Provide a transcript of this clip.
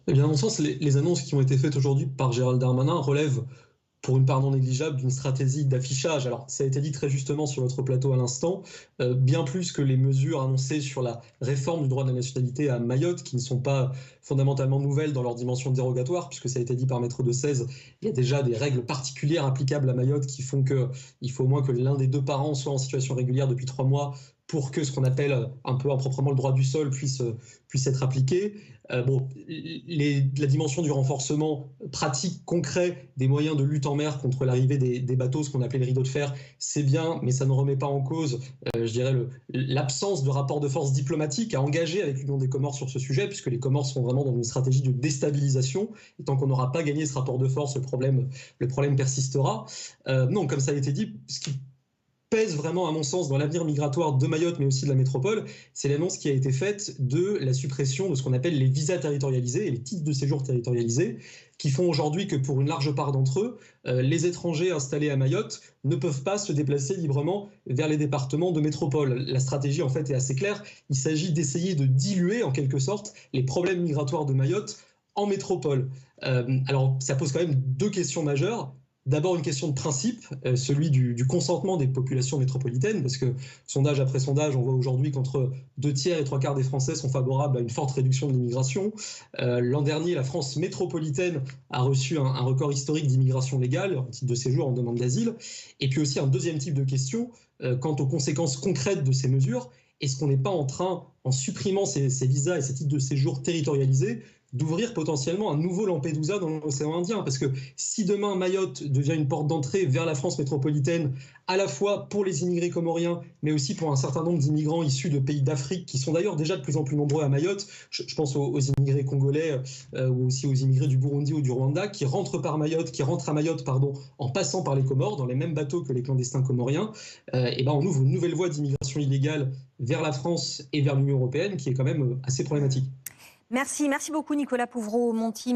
Eh bien, à mon sens, les annonces qui ont été faites aujourd'hui par Gérald Darmanin relèvent pour une part non négligeable d'une stratégie d'affichage. Alors, ça a été dit très justement sur votre plateau à l'instant, bien plus que les mesures annoncées sur la réforme du droit de la nationalité à Mayotte, qui ne sont pas fondamentalement nouvelles dans leur dimension dérogatoire, puisque ça a été dit par Maître de 16, il y a déjà des règles particulières applicables à Mayotte qui font qu'il faut au moins que l'un des deux parents soit en situation régulière depuis 3 mois pour que ce qu'on appelle un peu improprement le droit du sol puisse être appliqué. La dimension du renforcement pratique, concret, des moyens de lutte en mer contre l'arrivée des bateaux, ce qu'on appelait le rideau de fer, c'est bien, mais ça ne remet pas en cause, je dirais, l'absence de rapport de force diplomatique à engager avec l'Union des Comores sur ce sujet, puisque les Comores sont vraiment dans une stratégie de déstabilisation. Et tant qu'on n'aura pas gagné ce rapport de force, le problème persistera. Non, comme ça a été dit, ce qui pèse vraiment, à mon sens, dans l'avenir migratoire de Mayotte, mais aussi de la métropole, c'est l'annonce qui a été faite de la suppression de ce qu'on appelle les visas territorialisés et les titres de séjour territorialisés, qui font aujourd'hui que pour une large part d'entre eux, les étrangers installés à Mayotte ne peuvent pas se déplacer librement vers les départements de métropole. La stratégie, en fait, est assez claire. Il s'agit d'essayer de diluer, en quelque sorte, les problèmes migratoires de Mayotte en métropole. Alors, ça pose quand même deux questions majeures. D'abord, une question de principe, celui du consentement des populations métropolitaines, parce que sondage après sondage, on voit aujourd'hui qu'entre 2 tiers et 3 quarts des Français sont favorables à une forte réduction de l'immigration. L'an dernier, la France métropolitaine a reçu un record historique d'immigration légale, en titre de séjour, en demande d'asile. Et puis aussi un deuxième type de question, quant aux conséquences concrètes de ces mesures. Est-ce qu'on n'est pas en train, en supprimant ces visas et ces titres de séjour territorialisés, d'ouvrir potentiellement un nouveau Lampedusa dans l'océan Indien? Parce que si demain Mayotte devient une porte d'entrée vers la France métropolitaine, à la fois pour les immigrés comoriens, mais aussi pour un certain nombre d'immigrants issus de pays d'Afrique, qui sont d'ailleurs déjà de plus en plus nombreux à Mayotte, je pense aux immigrés congolais ou aussi aux immigrés du Burundi ou du Rwanda, qui rentrent à Mayotte, en passant par les Comores, dans les mêmes bateaux que les clandestins comoriens, et ben on ouvre une nouvelle voie d'immigration illégale vers la France et vers l'Union européenne, qui est quand même assez problématique. Merci beaucoup Nicolas Pouvreau-Monti.